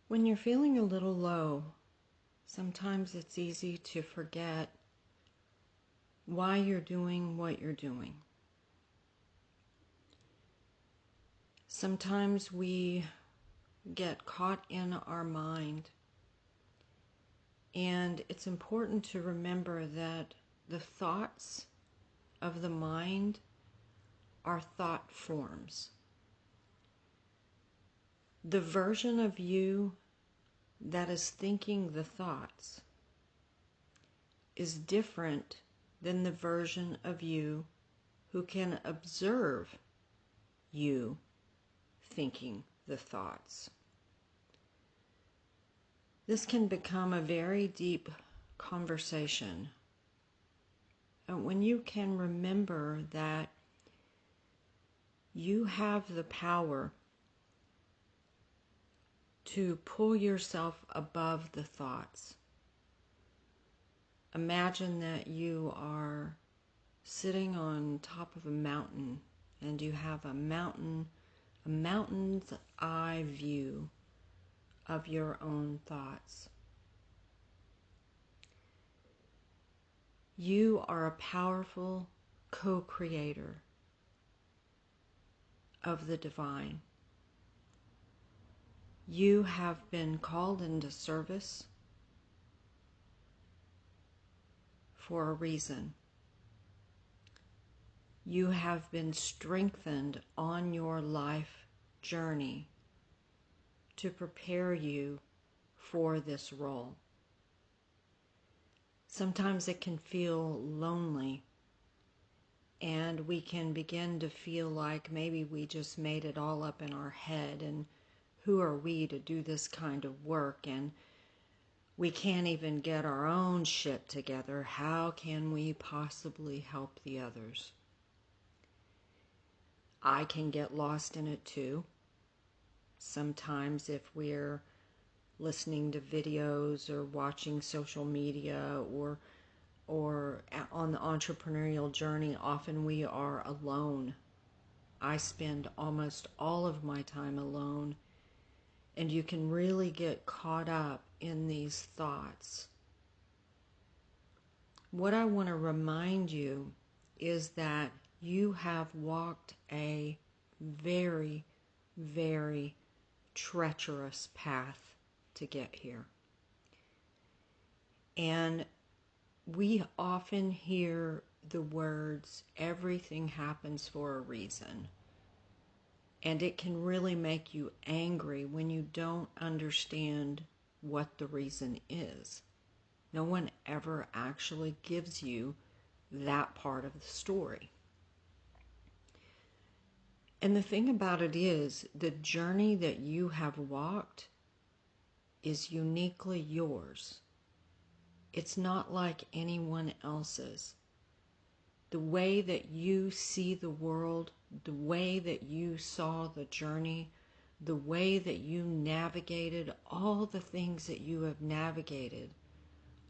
When you're feeling a little low, sometimes it's easy to forget why you're doing what you're doing. Sometimes we get caught in our mind, and it's important to remember that the thoughts of the mind are thought forms. The version of you that is thinking the thoughts is different than the version of you who can observe you thinking the thoughts. This can become a very deep conversation. And when you can remember that you have the power to pull yourself above the thoughts. Imagine that you are sitting on top of a mountain and you have a mountain's eye view of your own thoughts. You are a powerful co-creator of the divine. You have been called into service for a reason. You have been strengthened on your life journey to prepare you for this role. Sometimes it can feel lonely, and we can begin to feel like maybe we just made it all up in our head, and who are we to do this kind of work, and we can't even get our own shit together. How can we possibly help the others? I can get lost in it too. Sometimes if we're listening to videos or watching social media or on the entrepreneurial journey, often we are alone. I spend almost all of my time alone, and you can really get caught up in these thoughts. What I want to remind you is that you have walked a very, very treacherous path to get here. And we often hear the words, everything happens for a reason. And it can really make you angry when you don't understand what the reason is. No one ever actually gives you that part of the story. And the thing about it is, the journey that you have walked is uniquely yours. It's not like anyone else's. The way that you see the world, the way that you saw the journey, the way that you navigated all the things that you have navigated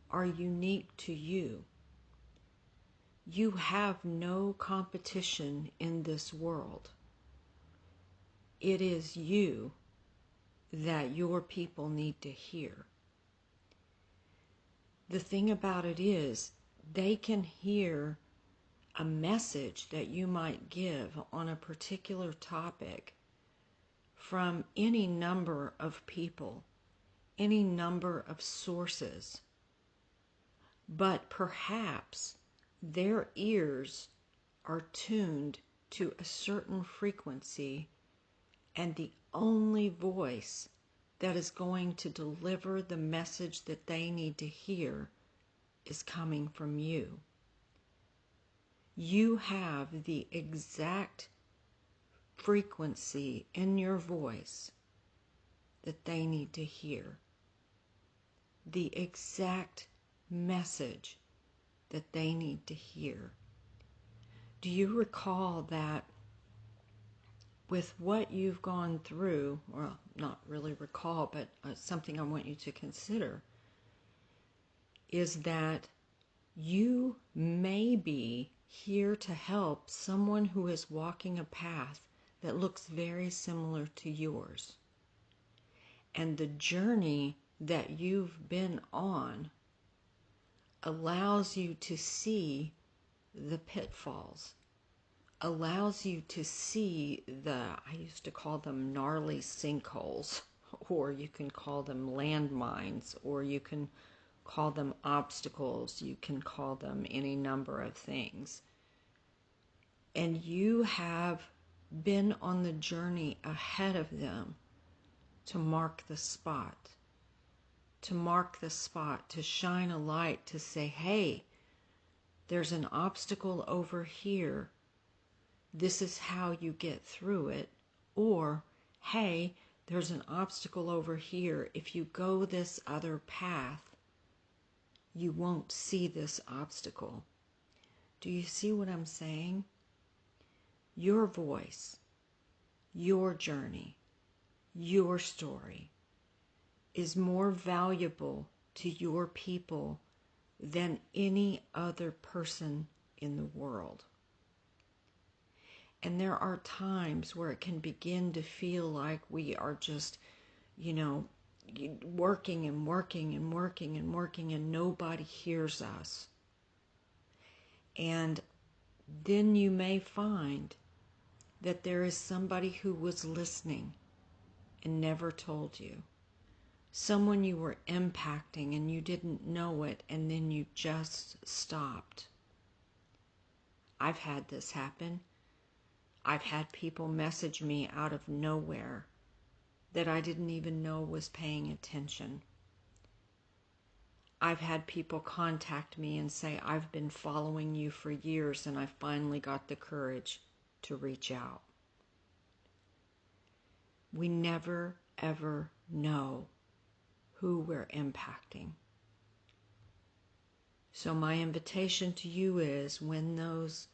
are unique to you. You have no competition in this world. It is you that your people need to hear. The thing about it is, they can hear a message that you might give on a particular topic from any number of people, any number of sources. But perhaps their ears are tuned to a certain frequency, and the only voice that is going to deliver the message that they need to hear is coming from you. You have the exact frequency in your voice that they need to hear. The exact message that they need to hear. Do you recall that with what you've gone through, well, not really recall, but something I want you to consider, is that you may be here to help someone who is walking a path that looks very similar to yours. And the journey that you've been on allows you to see the pitfalls, allows you to see I used to call them gnarly sinkholes, or you can call them landmines, or you can call them obstacles, you can call them any number of things. And you have been on the journey ahead of them to mark the spot, to shine a light, to say, hey, there's an obstacle over here. This is how you get through it. Or, hey, there's an obstacle over here. If you go this other path, you won't see this obstacle. Do you see what I'm saying? Your voice, your journey, your story is more valuable to your people than any other person in the world. And there are times where it can begin to feel like we are just, working and working and working and working, and nobody hears us. And then you may find that there is somebody who was listening and never told you. Someone you were impacting and you didn't know it, and then you just stopped. I've had this happen. I've had people message me out of nowhere that I didn't even know was paying attention. I've had people contact me and say, I've been following you for years and I finally got the courage to reach out. We never, ever know who we're impacting. So my invitation to you is, when those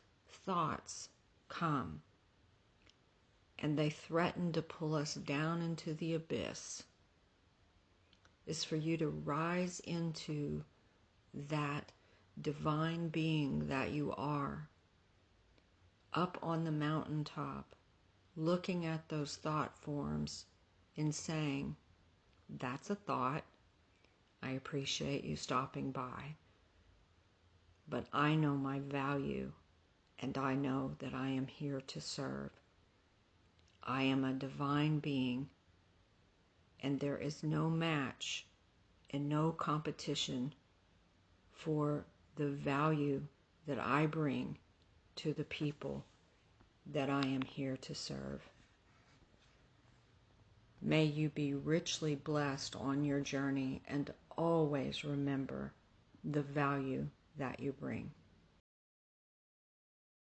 thoughts come and they threaten to pull us down into the abyss, is for you to rise into that divine being that you are, up on the mountaintop, looking at those thought forms and saying, that's a thought. I appreciate you stopping by, but I know my value, and I know that I am here to serve. I am a divine being, and there is no match and no competition for the value that I bring to the people that I am here to serve. May you be richly blessed on your journey, and always remember the value that you bring.